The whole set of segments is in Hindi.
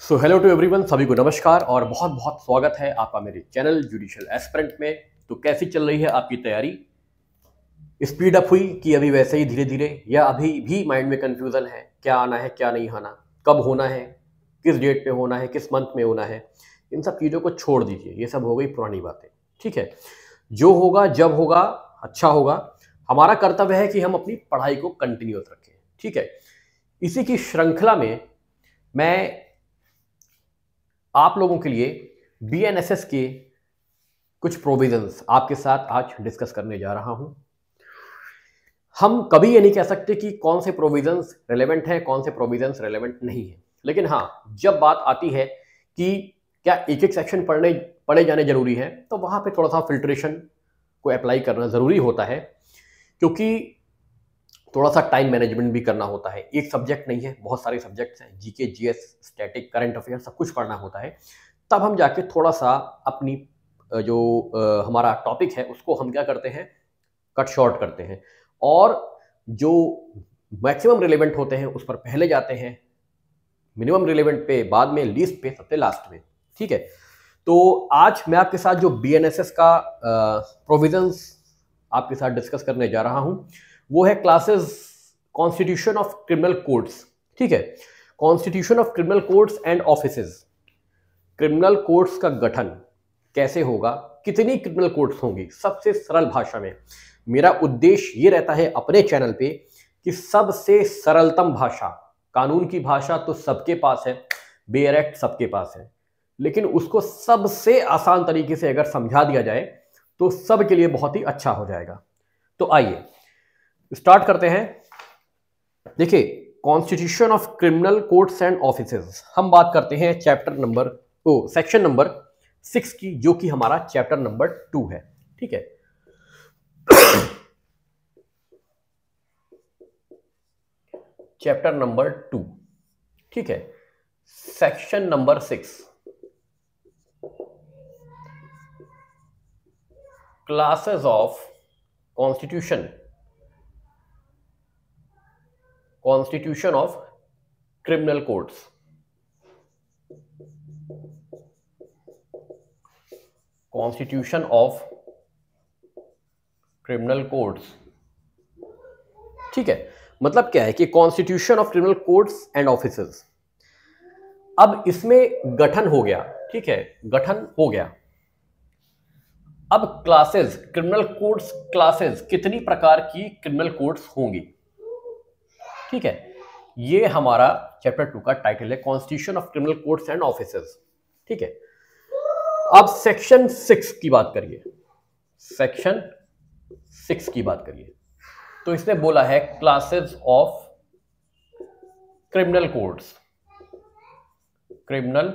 सो हेलो टू एवरीवन, सभी को नमस्कार और बहुत बहुत स्वागत है आपका मेरे चैनल जुडिशियल एस्पिरेंट में। तो कैसी चल रही है आपकी तैयारी? स्पीड अप हुई कि अभी वैसे ही धीरे धीरे, या अभी भी माइंड में कंफ्यूजन है क्या आना है क्या नहीं आना, कब होना है, किस डेट पे होना है, किस मंथ में होना है? इन सब चीज़ों को छोड़ दीजिए, ये सब हो गई पुरानी बातें। ठीक है, जो होगा जब होगा अच्छा होगा। हमारा कर्तव्य है कि हम अपनी पढ़ाई को कंटिन्यूअस रखें। ठीक है, इसी की श्रृंखला में मैं आप लोगों के लिए बीएनएसएस के कुछ प्रोविजंस आपके साथ आज डिस्कस करने जा रहा हूं। हम कभी ये नहीं कह सकते कि कौन से प्रोविजंस रेलेवेंट हैं, कौन से प्रोविजंस रेलेवेंट नहीं है, लेकिन हाँ, जब बात आती है कि क्या एक एक सेक्शन पढ़े जाने जरूरी है, तो वहां पे थोड़ा सा फिल्ट्रेशन को अप्लाई करना जरूरी होता है, क्योंकि थोड़ा सा टाइम मैनेजमेंट भी करना होता है। एक सब्जेक्ट नहीं है, बहुत सारे सब्जेक्ट्स हैं, GK, GS, static, current affair, सब कुछ पढ़ना होता है। तब हम जाके थोड़ा सा अपनी जो हमारा टॉपिक है उसको हम क्या करते हैं, कट शॉर्ट करते हैं, और जो मैक्सिमम रिलेवेंट होते हैं उस पर पहले जाते हैं, मिनिमम रिलेवेंट पे बाद में, लीस्ट पे सबसे लास्ट में। ठीक है, तो आज मैं आपके साथ जो बीएनएसएस का प्रोविजंस आपके साथ डिस्कस करने जा रहा हूं वो है classes constitution of criminal codes. ठीक है, constitution of criminal codes and offices. Criminal codes का गठन कैसे होगा, कितनी क्रिमिनल कोड्स होंगी, सबसे सरल भाषा में। मेरा उद्देश्य ये रहता है अपने चैनल पे कि सबसे सरलतम भाषा, कानून की भाषा तो सबके पास है, बेयर एक्ट सबके पास है, लेकिन उसको सबसे आसान तरीके से अगर समझा दिया जाए तो सबके लिए बहुत ही अच्छा हो जाएगा। तो आइए स्टार्ट करते हैं। देखिए, constitution of criminal codes and offices, हम बात करते हैं सेक्शन नंबर 6 की, जो कि हमारा चैप्टर नंबर 2 है। ठीक है, चैप्टर नंबर 2। ठीक है, section number 6, classes of constitution of criminal codes. Constitution of criminal codes. ठीक है, मतलब क्या है कि constitution of criminal codes and offices. अब इसमें गठन हो गया। ठीक है, गठन हो गया। अब क्लासेस, क्रिमिनल कोड्स क्लासेस, कितनी प्रकार की क्रिमिनल कोड्स होंगी? ठीक है, ये हमारा चैप्टर 2 का टाइटल है, constitution of criminal codes and offices. ठीक है, अब सेक्शन 6 की बात करिए। सेक्शन 6 की बात करिए तो इसने बोला है classes of criminal codes. Criminal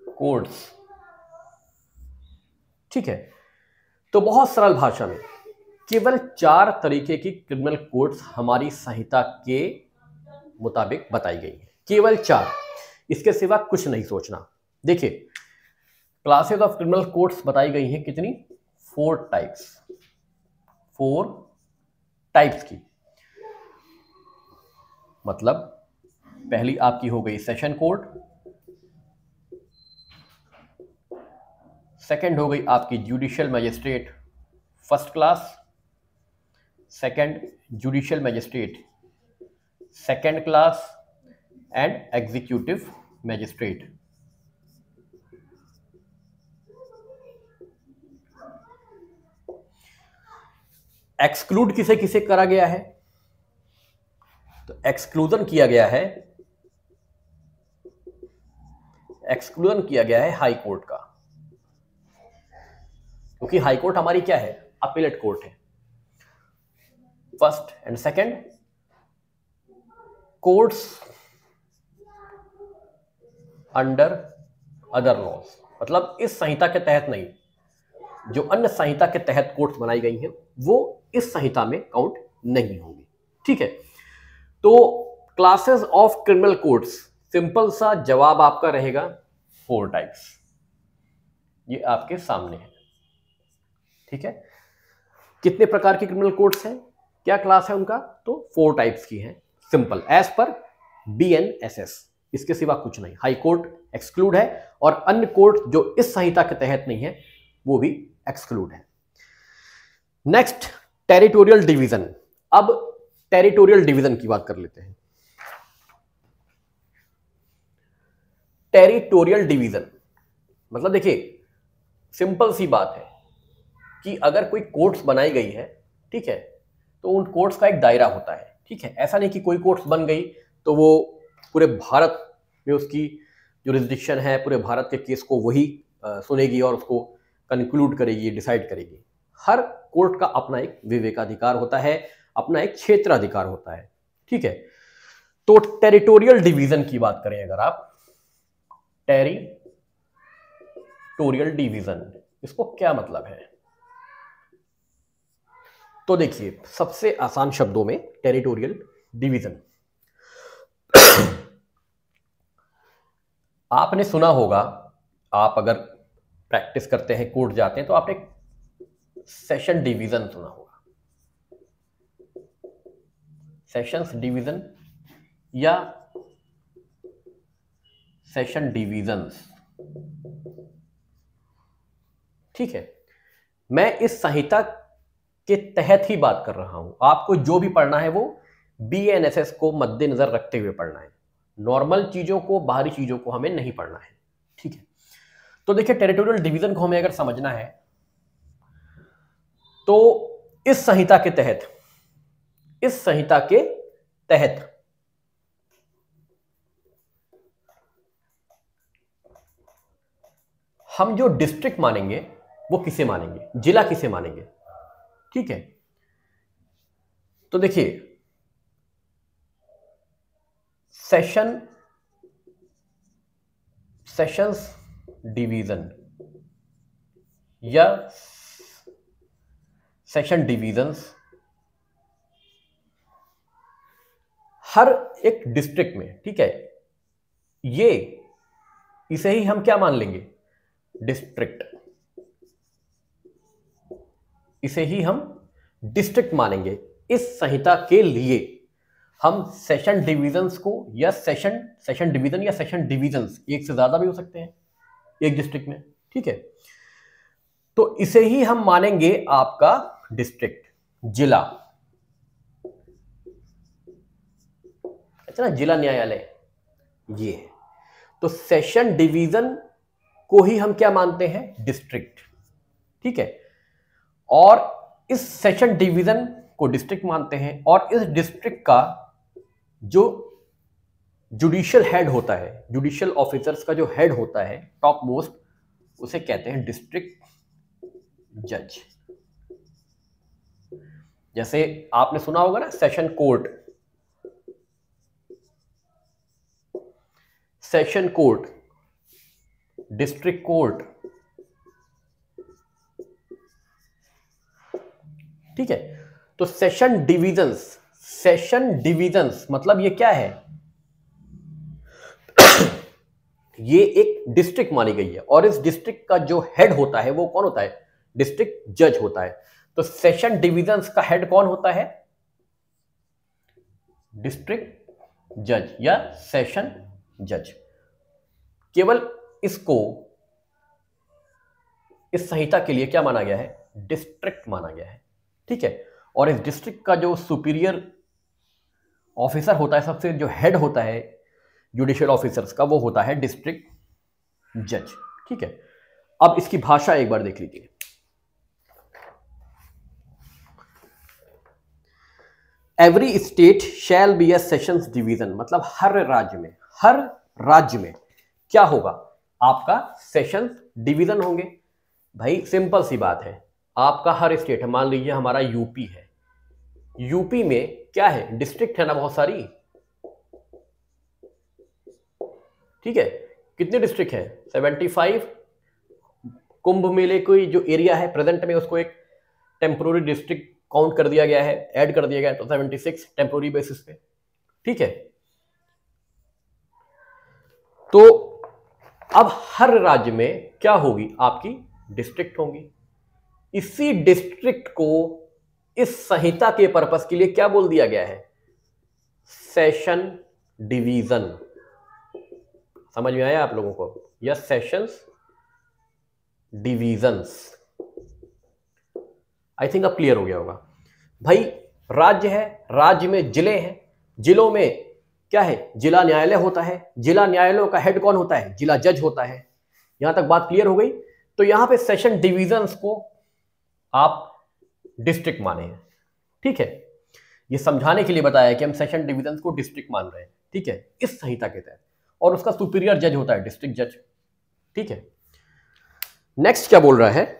codes. ठीक है, तो बहुत सरल भाषा में केवल 4 तरीके की क्रिमिनल कोड्स हमारी संहिता के मुताबिक बताई गई है, केवल 4, इसके सिवा कुछ नहीं सोचना। देखिए, क्लासेस ऑफ क्रिमिनल कोड्स बताई गई हैं कितनी? 4 टाइप्स, 4 टाइप्स की। मतलब पहली आपकी हो गई सेशन कोड, सेकंड हो गई आपकी judicial magistrate first class, second judicial magistrate second class and executive magistrate. Exclude किसे किसे करा गया है? तो एक्सक्लूजन किया गया है, एक्सक्लूजन किया गया है हाई कोर्ट का, क्योंकि हाई कोर्ट हमारी क्या है? अपीलेट कोर्ट है। First and second courts under other laws, मतलब इस संहिता के तहत नहीं, जो अन्य संहिता के तहत कोर्ट्स बनाई गई हैं वो इस संहिता में काउंट नहीं होंगी। ठीक है, तो classes of criminal codes, simple सा जवाब आपका रहेगा 4 टाइप्स। ये आपके सामने है। ठीक है, कितने प्रकार के क्रिमिनल कोड्स हैं, क्या क्लास है उनका? तो 4 टाइप्स की हैं, सिंपल, एज पर बीएनएसएस। इसके सिवा कुछ नहीं। हाई कोर्ट एक्सक्लूड है और अन्य कोर्ट जो इस संहिता के तहत नहीं है वो भी एक्सक्लूड है। Next, territorial division. अब टेरिटोरियल डिवीजन की बात कर लेते हैं। टेरिटोरियल डिवीजन मतलब देखिए, सिंपल सी बात है कि अगर कोई कोर्ट्स बनाई गई है, ठीक है, तो उन कोर्ट्स का एक दायरा होता है, ठीक है। ऐसा नहीं कि कोई कोर्ट्स बन गई तो वो पूरे भारत में उसकी जुरिस्डिक्शन है, पूरे भारत के केस को वही सुनेगी और उसको कंक्लूड करेगी, डिसाइड करेगी। हर कोर्ट का अपना एक विवेकाधिकार होता है, अपना एक क्षेत्राधिकार होता है, ठीक है। तो टेरिटोरियल डिवीजन की बात करें अगर आप, टेरिटोरियल डिवीजन, इसको क्या मतलब है? तो देखिए, सबसे आसान शब्दों में टेरिटोरियल डिवीजन, आपने सुना होगा, आप अगर प्रैक्टिस करते हैं, कोर्ट जाते हैं, तो आपने सेशन डिवीजन सुना होगा। सेशंस डिवीजन या सेशन डिवीजन्स, ठीक है। मैं इस संहिता के तहत ही बात कर रहा हूं। आपको जो भी पढ़ना है वो BANSS को मद्देनजर रखते हुए पढ़ना है। नॉर्मल चीजों को, बाहरी चीजों को हमें नहीं पढ़ना है, ठीक है। तो देखिए, टेरिटोरियल डिवीजन को हमें अगर समझना है तो इस संहिता के तहत हम जो डिस्ट्रिक्ट मानेंगे वो किसे मानेंगे, जिला किसे मानेंगे, ठीक है। तो देखिए, सेशंस डिवीजन या सेशन डिवीजन्स हर एक डिस्ट्रिक्ट में, ठीक है, इसे ही हम क्या मान लेंगे, डिस्ट्रिक्ट, इसे ही हम डिस्ट्रिक्ट मानेंगे। इस संहिता के लिए हम सेशन डिवीजन्स को या सेशन डिवीजन या सेशन डिवीजन्स, एक से ज्यादा भी हो सकते हैं एक डिस्ट्रिक्ट में, ठीक है, तो इसे ही हम मानेंगे आपका डिस्ट्रिक्ट, जिला। अच्छा ना, जिला न्यायालय ये है। तो सेशन डिवीजन को ही हम क्या मानते हैं, डिस्ट्रिक्ट, ठीक है। और इस सेशन डिवीजन को डिस्ट्रिक्ट मानते हैं और इस डिस्ट्रिक्ट का जो जुडिशियल हेड होता है, जुडिशियल ऑफिसर्स का जो हेड होता है, टॉप मोस्ट, उसे कहते हैं डिस्ट्रिक्ट जज। जैसे आपने सुना होगा ना, session court, session court, district court, ठीक है। तो सेशन डिवीजन्स मतलब ये क्या है, ये एक डिस्ट्रिक्ट मानी गई है और इस डिस्ट्रिक्ट का जो हेड होता है वो कौन होता है, डिस्ट्रिक्ट जज होता है। तो सेशन डिवीजन्स का हेड कौन होता है, डिस्ट्रिक्ट जज या सेशन जज। केवल इसको इस संहिता के लिए क्या माना गया है, डिस्ट्रिक्ट माना गया है, ठीक है। और इस डिस्ट्रिक्ट का जो सुपीरियर ऑफिसर होता है, सबसे जो हेड होता है जुडिशियल ऑफिसर्स का, वो होता है डिस्ट्रिक्ट जज, ठीक है। अब इसकी भाषा एक बार देख लीजिए। Every state shall be A sessions division, मतलब हर राज्य में क्या होगा, आपका सेशंस डिवीजन होंगे। भाई सिंपल सी बात है, आपका हर स्टेट है, मान लीजिए हमारा यूपी है, यूपी में क्या है, डिस्ट्रिक्ट है ना बहुत सारी, ठीक है। कितने डिस्ट्रिक्ट है, 75। कुंभ मेले कोई जो एरिया है प्रेजेंट में, उसको एक टेम्पोररी डिस्ट्रिक्ट काउंट कर दिया गया है, ऐड कर दिया गया है, तो 76 टेम्पोररी बेसिस पे, ठीक है। तो अब हर राज्य में क्या होगी, आपकी डिस्ट्रिक्ट होंगी। इसी डिस्ट्रिक्ट को इस संहिता के पर्पस के लिए क्या बोल दिया गया है, सेशन डिवीजन, समझ में आया आप लोगों को, या सेशंस डिवीजन्स। आई थिंक अब क्लियर हो गया होगा भाई। राज्य है, राज्य में जिले हैं, जिलों में क्या है, जिला न्यायालय होता है, जिला न्यायालयों का हेड कौन होता है, जिला जज होता है। यहां तक बात क्लियर हो गई। तो यहां पे सेशन डिवीजन्स को आप डिस्ट्रिक्ट माने हैं, ठीक है। ये समझाने के लिए बताया कि हम सेशन डिवीजन्स को डिस्ट्रिक्ट मान रहे हैं, ठीक है, इस संहिता के तहत। और उसका सुपीरियर जज होता है डिस्ट्रिक्ट जज, ठीक है। नेक्स्ट क्या बोल रहा है,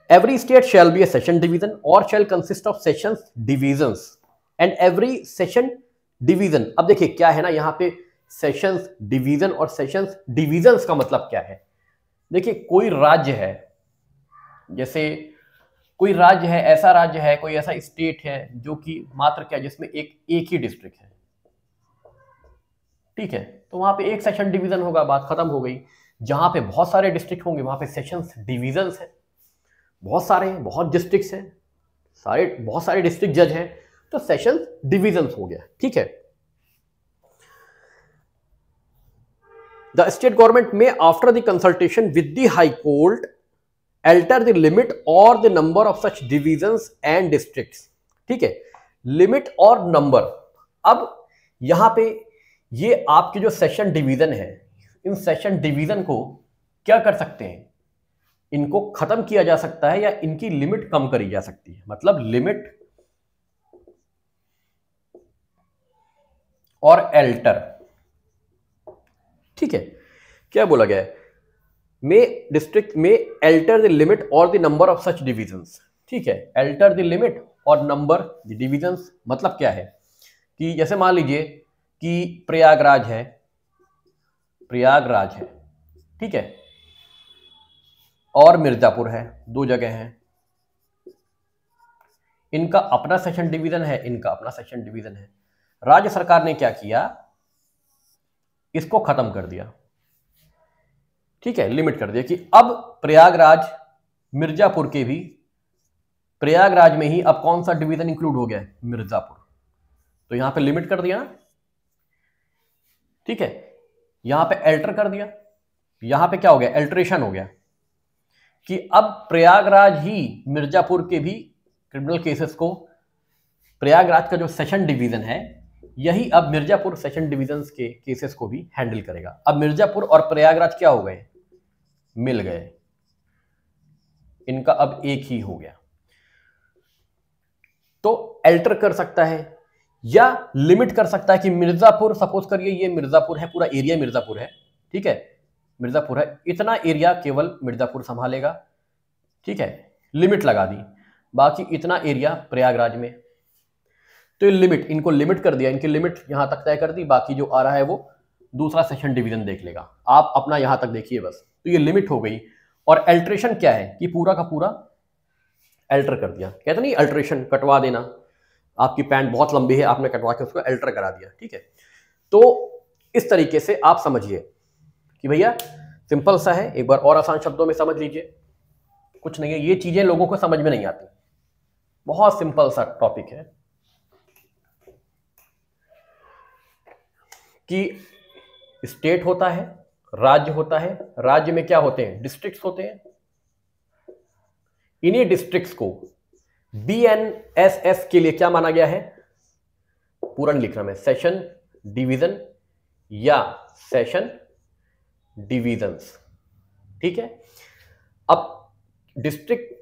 every state shall be a session division और shall consist of sessions divisions and every session division. अब देखिए क्या है ना, यहां पे सेशंस डिवीजन और सेशंस डिवीजन्स का मतलब क्या है। देखिए कोई राज्य है, जैसे कोई राज्य है, ऐसा राज्य है, कोई ऐसा स्टेट है जो कि मात्र क्या, जिसमें एक ही डिस्ट्रिक्ट है, ठीक है, तो वहां पे एक सेशन डिवीजन होगा, बात खत्म हो गई। जहां पे बहुत सारे डिस्ट्रिक्ट होंगे वहां पे सेशंस डिवीजन्स है, बहुत सारे हैं, बहुत डिस्ट्रिक्ट्स हैं, बहुत सारे डिस्ट्रिक्ट जज हैं, तो सेशंस डिवीजन्स हो गया, ठीक है। द स्टेट गवर्नमेंट में after the consultation with the high court alter the limit or the number of such divisions and districts, ठीक है। लिमिट और नंबर, अब यहां पे ये आपके जो सेशन डिवीजन है, इन सेशन डिवीजन को क्या कर सकते हैं, इनको खत्म किया जा सकता है या इनकी लिमिट कम करी जा सकती है। मतलब लिमिट और एल्टर, ठीक है। क्या बोला गया है, में डिस्ट्रिक्ट में एल्टर द लिमिट और the number of such divisions, ठीक है। एल्टर द लिमिट और नंबर द डिविजन्स मतलब क्या है कि जैसे मान लीजिए कि प्रयागराज है, ठीक है, और मिर्जापुर है, दो जगह हैं, इनका अपना सेशन डिवीजन है, इनका अपना सेशन डिवीजन है। राज्य सरकार ने क्या किया, इसको खत्म कर दिया, ठीक है, लिमिट कर दिया कि अब प्रयागराज मिर्जापुर के भी, प्रयागराज में ही अब कौन सा डिवीजन इंक्लूड हो गया है, मिर्जापुर। तो यहां पे लिमिट कर दिया ना, ठीक है। यहां पे एल्टर कर दिया, यहां पे क्या हो गया, एल्ट्रेशन हो गया कि अब प्रयागराज ही मिर्जापुर के भी क्रिमिनल केसेस को, प्रयागराज का जो सेशन डिवीजन है यही अब मिर्जापुर सेशन डिवीजन्स के केसेस को भी हैंडल करेगा। अब मिर्जापुर और प्रयागराज क्या हो गए, मिल गए, इनका अब एक ही हो गया। तो एल्टर कर सकता है या लिमिट कर सकता है कि मिर्जापुर, सपोज करिए ये मिर्जापुर है, पूरा एरिया मिर्जापुर है, ठीक है, मिर्जापुर है, इतना एरिया केवल मिर्जापुर संभालेगा, ठीक है, लिमिट लगा दी, बाकी इतना एरिया प्रयागराज में। तो ये लिमिट, इनको लिमिट कर दिया, इनकी लिमिट यहां तक तय कर दी, बाकी जो आ रहा है वो दूसरा सेशन डिवीजन देख लेगा, आप अपना यहां तक देखिए बस। तो ये लिमिट हो गई। और अल्ट्रेशन क्या है कि पूरा का पूरा अल्टर कर दिया, कहते नहीं अल्ट्रेशन, कटवा देना, आपकी पैंट बहुत लंबी है, आपने कटवा के उसको अल्टर करा दिया, ठीक है। तो इस तरीके से आप समझिए कि भैया सिंपल सा है, एक बार और आसान शब्दों में समझ लीजिए, कुछ नहीं है, ये चीजें लोगों को समझ में नहीं आती, बहुत सिंपल सा टॉपिक है कि स्टेट होता है, राज्य होता है, राज्य में क्या होते हैं, डिस्ट्रिक्ट्स होते हैं, इन्हीं डिस्ट्रिक्ट्स को BNSS के लिए क्या माना गया है, पूर्ण लिखना में सेशन डिवीजन या सेशन डिवीजन्स, ठीक है। अब डिस्ट्रिक्ट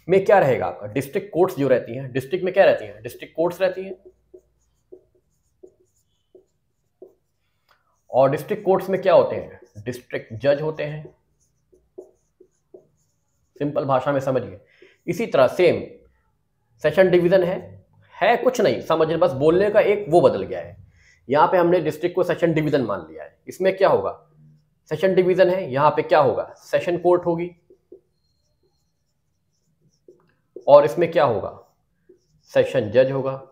में क्या रहेगा आपका, डिस्ट्रिक्ट कोर्ट्स जो रहती हैं, डिस्ट्रिक्ट में क्या रहती हैं, डिस्ट्रिक्ट कोर्ट्स रहती हैं, और डिस्ट्रिक्ट कोर्ट्स में क्या होते हैं, डिस्ट्रिक्ट जज होते हैं, सिंपल भाषा में समझिए। इसी तरह सेम सेशन डिवीजन है कुछ नहीं, समझिए बस बोलने का एक वो बदल गया है, यहां पे हमने डिस्ट्रिक्ट को सेशन डिवीजन मान लिया है, इसमें क्या होगा, सेशन डिवीजन है, यहां पे क्या होगा, सेशन कोर्ट होगी, और इसमें क्या होगा, सेशन जज होगा,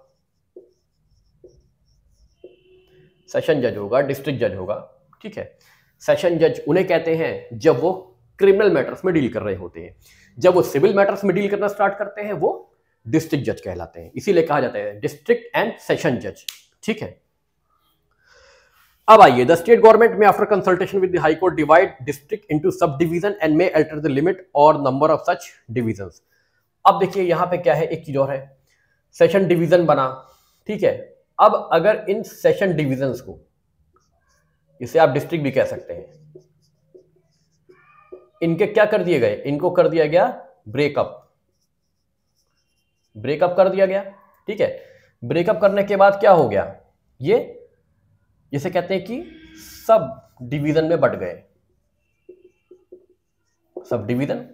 सेशन जज होगा, डिस्ट्रिक्ट जज होगा, ठीक है। सेशन जज उन्हें कहते हैं जब वो क्रिमिनल मैटर्स में डील कर रहे होते हैं, जब वो सिविल मैटर्स में डील करना स्टार्ट करते हैं वो डिस्ट्रिक्ट जज कहलाते हैं, इसीलिए कहा जाता है डिस्ट्रिक्ट एंड सेशन जज, ठीक है। अब आइए, द स्टेट गवर्नमेंट में after consultation with the high court divide district into sub division and may alter the limit और नंबर ऑफ सच डिवीजन्स। अब देखिए यहां पे क्या है, एक चीज और है, सेशन डिवीजन बना, ठीक है। अब अगर इन सेशन डिवीजन्स को, इसे आप डिस्ट्रिक्ट भी कह सकते हैं, इनके क्या कर दिए गए, इनको कर दिया गया ब्रेकअप, ब्रेकअप कर दिया गया, ठीक है। ब्रेकअप करने के बाद क्या हो गया, ये जिसे कहते हैं कि सब डिवीजन में बट गए, सब डिवीजन,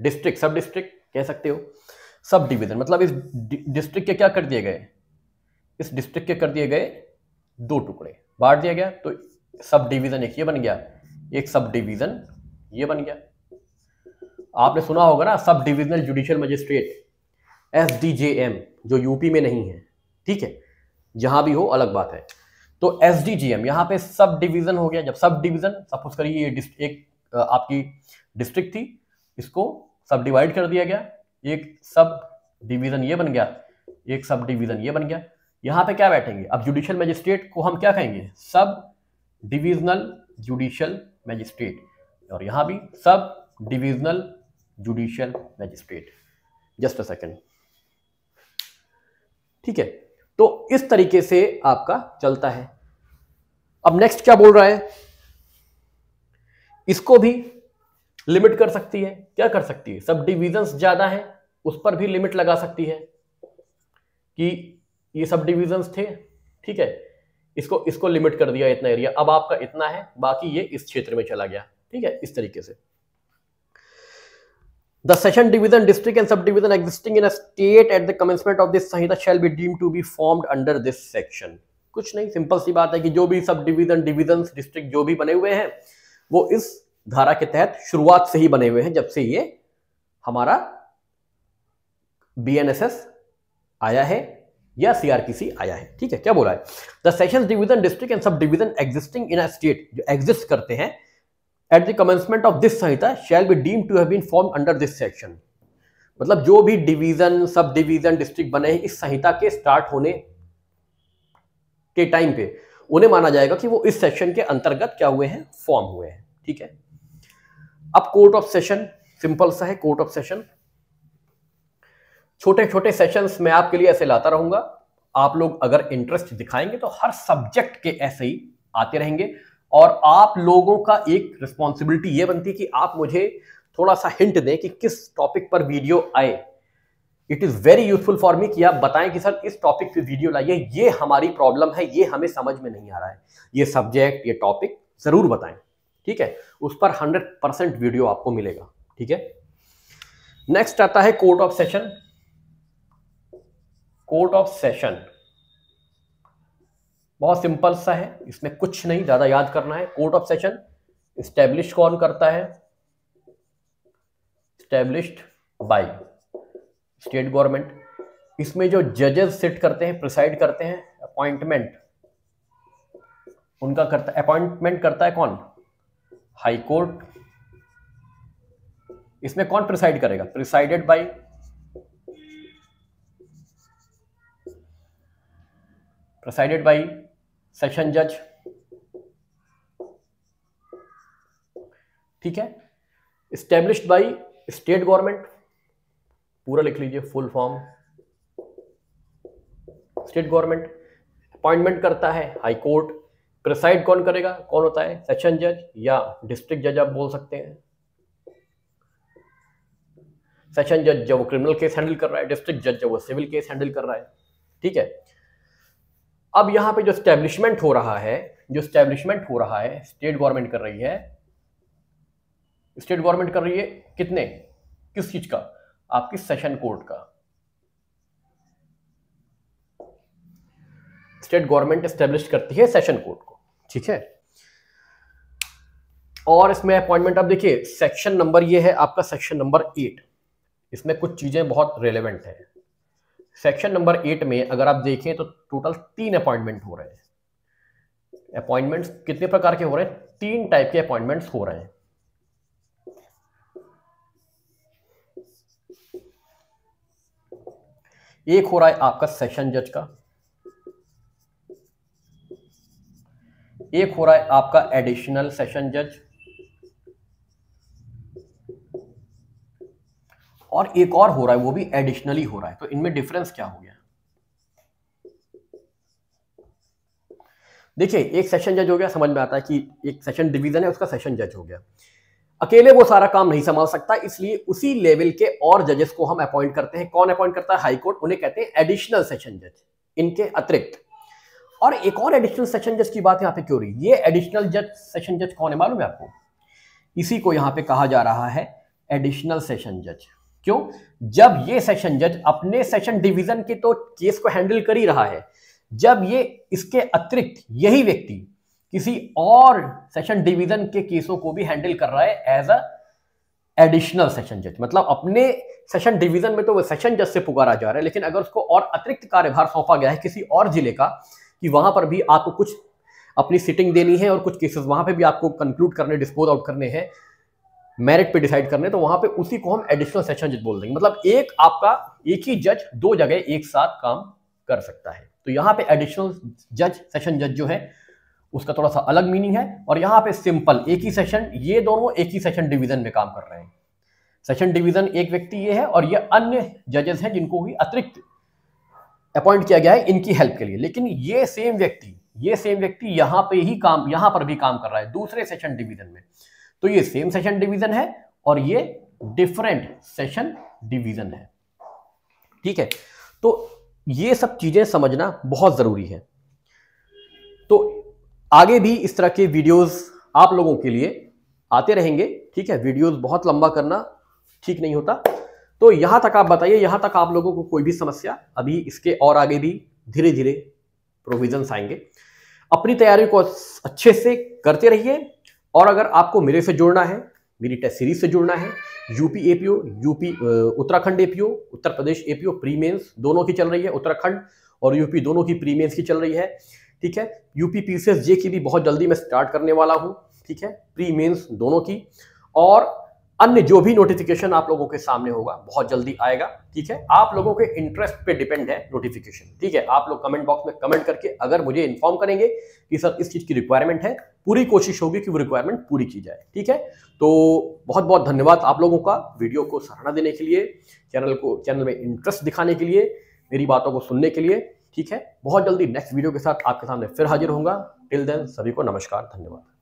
डिस्ट्रिक्ट, सब डिस्ट्रिक्ट कह सकते हो, सब डिवीजन मतलब इस डिस्ट्रिक्ट के क्या कर दिए गए, इस डिस्ट्रिक्ट के कर दिए गए दो टुकड़े, बांट दिया गया, तो सब डिवीजन एक ये बन गया, एक सब डिवीजन ये बन गया। आपने सुना होगा ना sub divisional judicial magistrate, SDJM, जो यूपी में नहीं है, ठीक है, जहां भी हो अलग बात है। तो SDJM यहां पे सब डिवीजन हो गया। जब सब डिवीजन, सपोज करिए ये एक आपकी डिस्ट्रिक्ट थी, इसको सब डिवाइड कर दिया गया, एक सब डिवीजन ये बन गया, एक सब डिवीजन ये बन गया। यहां पे क्या बैठेंगे, अब जुडिशियल मजिस्ट्रेट को हम क्या कहेंगे, सब डिविजनल जुडिशियल मजिस्ट्रेट, और यहां भी sub divisional judicial magistrate. Just a second, ठीक है। तो इस तरीके से आपका चलता है। अब नेक्स्ट क्या बोल रहा है, इसको भी लिमिट कर सकती है, क्या कर सकती है, सब डिविजन्स ज्यादा है उस पर भी लिमिट लगा सकती है कि ये सब डिविजन्स थे, ठीक है, इसको लिमिट कर दिया इतना एरिया, अब आपका इतना है, बाकी ये इस क्षेत्र में चला गया, ठीक है, इस तरीके से। The session division, district and subdivision existing in a state at the commencement of this Samhita shall be deemed to be formed under this section। कुछ नहीं, सिंपल सी बात है कि जो भी सब डिवीजन, डिविजन्स, डिस्ट्रिक्ट जो भी बने हुए हैं वो इस धारा के तहत शुरुआत से ही बने हुए हैं, जब से ये हमारा BNSS आया है या CRPC आया है, ठीक है। क्या बोला है, the sessions division, district and sub division existing in a state, जो एग्जिस्ट करते हैं at the commencement of this Samhita shall be deemed to have been formed under this section। मतलब जो भी डिवीजन, सब डिवीजन, डिस्ट्रिक्ट बने हैं इस संहिता के स्टार्ट होने के टाइम पे उन्हें माना जाएगा कि वो इस सेक्शन के अंतर्गत क्या हुए हैं, फॉर्म हुए हैं, ठीक है। अब कोर्ट ऑफ सेशन, सिंपल सा है कोर्ट ऑफ सेशन। छोटे छोटे सेशंस मैं आपके लिए ऐसे लाता रहूंगा, आप लोग अगर इंटरेस्ट दिखाएंगे तो हर सब्जेक्ट के ऐसे ही आते रहेंगे, और आप लोगों का एक रिस्पॉन्सिबिलिटी ये बनती है कि आप मुझे थोड़ा सा हिंट दें कि किस टॉपिक पर वीडियो आए। It is very useful for me कि आप बताएं कि सर इस टॉपिक पे वीडियो लाइए, ये हमारी प्रॉब्लम है, ये हमें समझ में नहीं आ रहा है, ये सब्जेक्ट, ये टॉपिक जरूर बताएं, ठीक है। उस पर 100% वीडियो आपको मिलेगा, ठीक है। नेक्स्ट आता है court of session. Court of session बहुत सिंपल सा है, इसमें कुछ नहीं ज्यादा याद करना है। कोर्ट ऑफ सेशन स्टैब्लिश कौन करता है, स्टैब्लिश्ड बाय स्टेट गवर्नमेंट। इसमें जो जजेस सिट करते हैं, प्रिसाइड करते हैं, अपॉइंटमेंट उनका करता है, अपॉइंटमेंट करता है कौन, हाई कोर्ट। इसमें कौन प्रिसाइड करेगा, प्रिसाइडेड बाय सेशन जज, ठीक है। एस्टेब्लिश्ड बाय स्टेट गवर्नमेंट, पूरा लिख लीजिए full form, state government. Appointment करता है हाई कोर्ट, प्रिसाइड कौन करेगा, कौन होता है, सेशन जज या डिस्ट्रिक्ट जज आप बोल सकते हैं। सेशन जज जब वो क्रिमिनल केस हैंडल कर रहा है, डिस्ट्रिक्ट जज जब वो सिविल केस हैंडल कर रहा है, ठीक है। अब यहां पे जो स्टैब्लिशमेंट हो रहा है, स्टेट गवर्नमेंट कर रही है, स्टेट गवर्नमेंट कर रही है कितने, किस चीज का, आपकी सेशन कोर्ट का। स्टेट गवर्नमेंट स्टैब्लिश करती है सेशन कोर्ट को, ठीक है। और इसमें अपॉइंटमेंट, अब देखिए सेक्शन नंबर ये है आपका सेक्शन नंबर 8, इसमें कुछ चीजें बहुत रेलेवेंट है। सेक्शन नंबर 8 में अगर आप देखें तो टोटल 3 अपॉइंटमेंट हो रहे हैं। अपॉइंटमेंट्स कितने प्रकार के हो रहे हैं, 3 टाइप के अपॉइंटमेंट्स हो रहे हैं। एक हो रहा है आपका सेशन जज का, एक हो रहा है आपका एडिशनल सेशन जज और एक और हो रहा है, वो भी एडिशनली हो रहा है। तो इनमें डिफरेंस क्या हो गया? देखिए, एक सेशन जज हो गया, समझ में आता है कि एक सेशन डिवीजन है, उसका सेशन जज हो गया। अकेले वो सारा काम नहीं संभाल सकता, इसलिए उसी लेवल के और जजेस को हम अपॉइंट करते हैं। कौन अपॉइंट करता है? High court. उन्हें कहते हैं एडिशनल सेशन जज, इनके अतिरिक्त। और एक और एडिशनल सेशन जज की बात यहां पे क्यों रही? ये एडिशनल जज सेशन जज कौन है मालूम है आपको? इसी को यहां पे कहा जा रहा है एडिशनल सेशन जज। क्यों? जब ये सेशन जज अपने सेशन डिवीजन के तो केस को हैंडल कर ही रहा है, जब ये इसके अतिरिक्त यही व्यक्ति किसी और सेशन डिवीजन के केसों को भी हैंडल कर रहा है एज अ एडिशनल सेशन जज, मतलब अपने सेशन डिवीजन में तो वो सेशन जज से पुकारा जा रहा है, लेकिन अगर उसको और अतिरिक्त कार्यभार सौंपा गया है किसी और जिले का कि वहां पर भी आपको कुछ अपनी सिटिंग देनी है और कुछ केसेस वहां पे भी आपको कंक्लूड करने, डिस्पोज आउट करने हैं, मेरिट पे डिसाइड करने, तो वहां पे उसी को हम एडिशनल सेशन जज बोल देंगे। मतलब एक ही जज दो जगह एक साथ काम कर सकता है। तो यहां पे एडिशनल जज सेशन जज जो है उसका थोड़ा सा अलग मीनिंग है, और यहां पे सिंपल एक ही सेशन, ये दोनों एक ही सेशन डिवीजन में काम कर रहे हैं। सेशन डिवीजन एक व्यक्ति ये है और ये अन्य जजेस हैं जिनको भी अतिरिक्त अपॉइंट किया गया है इनकी हेल्प के लिए। लेकिन ये सेम व्यक्ति यहां पर भी काम कर रहा है दूसरे सेशन डिवीजन में। तो ये सेम सेशन डिवीजन है और ये डिफरेंट सेशन डिवीजन है। ठीक है, तो ये सब चीजें समझना बहुत जरूरी है। तो आगे भी इस तरह के वीडियोस आप लोगों के लिए आते रहेंगे। ठीक है, वीडियोस बहुत लंबा करना ठीक नहीं होता। तो यहां तक आप बताइए, यहां तक आप लोगों को कोई भी समस्या? अभी इसके और आगे भी धीरे धीरे प्रोविजंस आएंगे। अपनी तैयारी को अच्छे से करते रहिए, और अगर आपको मेरे से जुड़ना है, मेरी टेस्ट सीरीज से जुड़ना है, UP APO, Uttarakhand APO, Uttar Pradesh APO pre mains दोनों की चल रही है, उत्तराखंड और यूपी दोनों की प्री मेंस की चल रही है। ठीक है, यूपी पीसीएस जे की भी बहुत जल्दी मैं स्टार्ट करने वाला हूं। ठीक है, प्री मेंस दोनों की, और अन्य जो भी नोटिफिकेशन आप लोगों के सामने होगा बहुत जल्दी आएगा। ठीक है, आप लोगों के इंटरेस्ट पे डिपेंड है नोटिफिकेशन। ठीक है, आप लोग कमेंट बॉक्स में कमेंट करके अगर मुझे इन्फॉर्म करेंगे कि सर इस चीज की रिक्वायरमेंट है, पूरी कोशिश होगी कि वो रिक्वायरमेंट पूरी की जाए। ठीक है, तो बहुत बहुत धन्यवाद आप लोगों का वीडियो को सराहना देने के लिए, चैनल में इंटरेस्ट दिखाने के लिए, मेरी बातों को सुनने के लिए। ठीक है, बहुत जल्दी नेक्स्ट वीडियो के साथ आपके सामने फिर हाजिर होऊंगा। टिल देन सभी को नमस्कार, धन्यवाद।